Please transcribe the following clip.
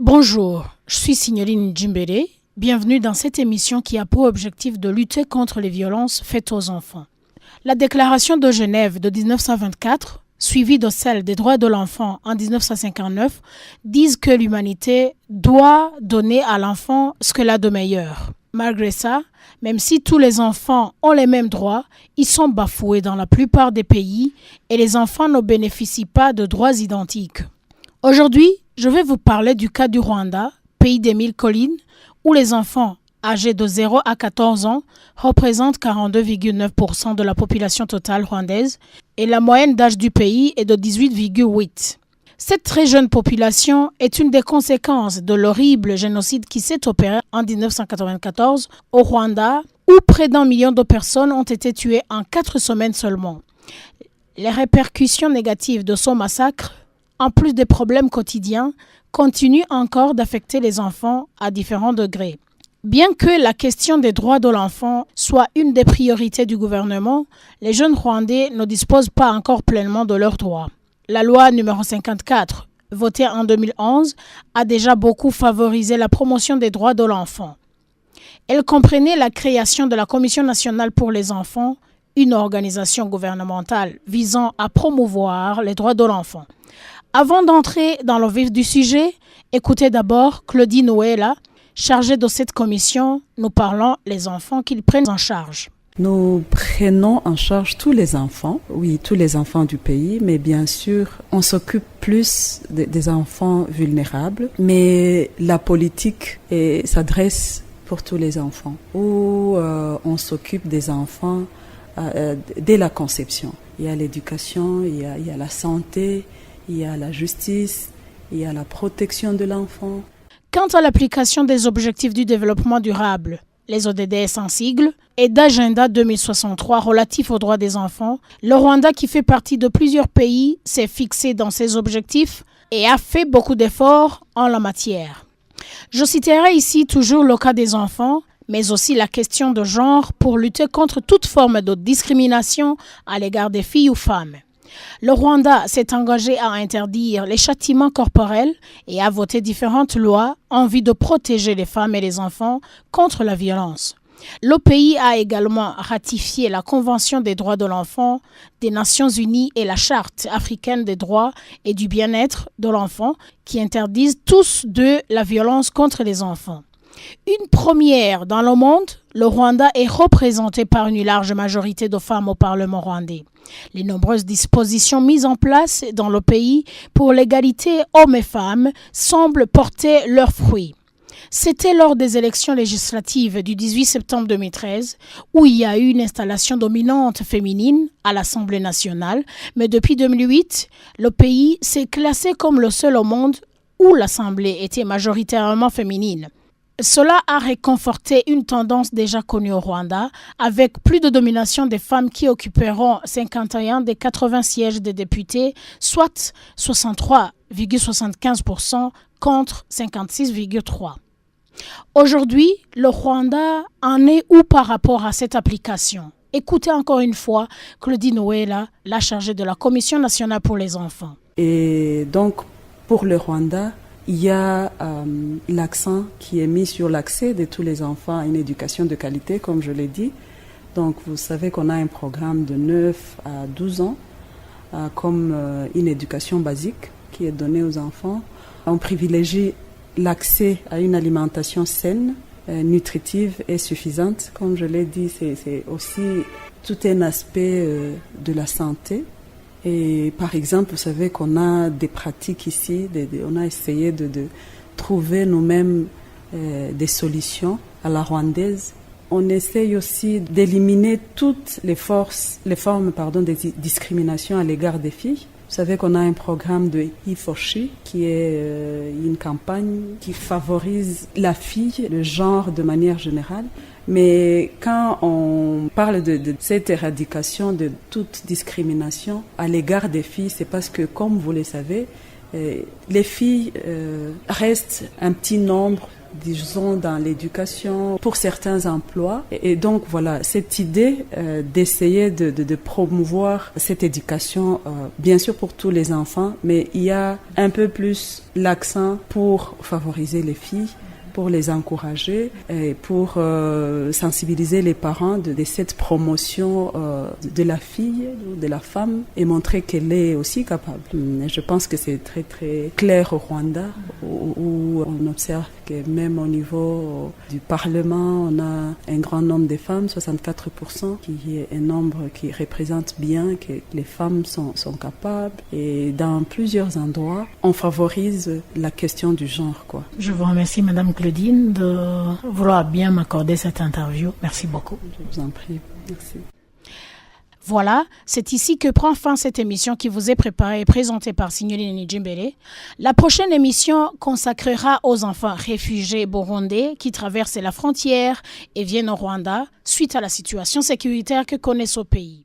Bonjour, je suis Signoline Djimbere. Bienvenue dans cette émission qui a pour objectif de lutter contre les violences faites aux enfants. La Déclaration de Genève de 1924, suivie de celle des droits de l'enfant en 1959, disent que l'humanité doit donner à l'enfant ce qu'elle a de meilleur. Malgré ça, même si tous les enfants ont les mêmes droits, ils sont bafoués dans la plupart des pays et les enfants ne bénéficient pas de droits identiques. Aujourd'hui, je vais vous parler du cas du Rwanda, pays des 1000 collines, où les enfants âgés de 0 à 14 ans représentent 42,9% de la population totale rwandaise et la moyenne d'âge du pays est de 18,8. Cette très jeune population est une des conséquences de l'horrible génocide qui s'est opéré en 1994 au Rwanda, où près d'1 million de personnes ont été tuées en 4 semaines seulement. Les répercussions négatives de ce massacre, en plus des problèmes quotidiens, continuent encore d'affecter les enfants à différents degrés. Bien que la question des droits de l'enfant soit une des priorités du gouvernement, les jeunes Rwandais ne disposent pas encore pleinement de leurs droits. La loi numéro 54, votée en 2011, a déjà beaucoup favorisé la promotion des droits de l'enfant. Elle comprenait la création de la Commission nationale pour les enfants, une organisation gouvernementale visant à promouvoir les droits de l'enfant. Avant d'entrer dans le vif du sujet, écoutez d'abord Claudine Ouella, chargée de cette commission. Nous parlons les enfants qu'ils prennent en charge. Nous prenons en charge tous les enfants, oui, tous les enfants du pays, mais bien sûr, on s'occupe plus des enfants vulnérables, mais la politique s'adresse pour tous les enfants, où on s'occupe des enfants dès la conception. Il y a l'éducation, il y a la santé, il y a la justice, il y a la protection de l'enfant. Quant à l'application des objectifs du développement durable, les ODD en sigle, et d'Agenda 2063 relatif aux droits des enfants, le Rwanda, qui fait partie de plusieurs pays, s'est fixé dans ses objectifs et a fait beaucoup d'efforts en la matière. Je citerai ici toujours le cas des enfants, mais aussi la question de genre pour lutter contre toute forme de discrimination à l'égard des filles ou femmes. Le Rwanda s'est engagé à interdire les châtiments corporels et à voter différentes lois en vue de protéger les femmes et les enfants contre la violence. Le pays a également ratifié la Convention des droits de l'enfant des Nations Unies et la Charte africaine des droits et du bien-être de l'enfant qui interdisent tous deux la violence contre les enfants. Une première dans le monde, le Rwanda est représenté par une large majorité de femmes au Parlement rwandais. Les nombreuses dispositions mises en place dans le pays pour l'égalité hommes et femmes semblent porter leurs fruits. C'était lors des élections législatives du 18 septembre 2013 où il y a eu une installation dominante féminine à l'Assemblée nationale, mais depuis 2008, le pays s'est classé comme le seul au monde où l'Assemblée était majoritairement féminine. Cela a réconforté une tendance déjà connue au Rwanda, avec plus de domination des femmes qui occuperont 51 des 80 sièges des députés, soit 63,75% contre 56,3%. Aujourd'hui, le Rwanda en est où par rapport à cette application? Écoutez encore une fois Claudine Ouella, la chargée de la Commission nationale pour les enfants. Et donc, pour le Rwanda, il y a l'accent qui est mis sur l'accès de tous les enfants à une éducation de qualité, comme je l'ai dit. Donc, vous savez qu'on a un programme de 9 à 12 ans, comme une éducation basique qui est donnée aux enfants. On privilégie l'accès à une alimentation saine, nutritive et suffisante. Comme je l'ai dit, c'est aussi tout un aspect de la santé. Et par exemple, vous savez qu'on a des pratiques ici, on a essayé de trouver nous-mêmes des solutions à la rwandaise. On essaye aussi d'éliminer toutes les formes de discrimination à l'égard des filles. Vous savez qu'on a un programme de He4She qui est une campagne qui favorise la fille, le genre de manière générale. Mais quand on parle de cette éradication de toute discrimination à l'égard des filles, c'est parce que, comme vous le savez, les filles restent un petit nombre disons, dans l'éducation, pour certains emplois. Et donc, voilà, cette idée d'essayer de promouvoir cette éducation, bien sûr pour tous les enfants, mais il y a un peu plus l'accent pour favoriser les filles, pour les encourager et pour sensibiliser les parents de cette promotion de la fille ou de la femme et montrer qu'elle est aussi capable. Et je pense que c'est très très clair au Rwanda où on observe que même au niveau du Parlement, on a un grand nombre de femmes, 64%, qui est un nombre qui représente bien que les femmes sont capables. Et dans plusieurs endroits, on favorise la question du genre, quoi. Je vous remercie, Madame Claudine, de vouloir bien m'accorder cette interview. Merci beaucoup. Je vous en prie. Merci. Voilà, c'est ici que prend fin cette émission qui vous est préparée et présentée par Signoline Njimbele. La prochaine émission consacrera aux enfants réfugiés burundais qui traversent la frontière et viennent au Rwanda suite à la situation sécuritaire que connaît ce pays.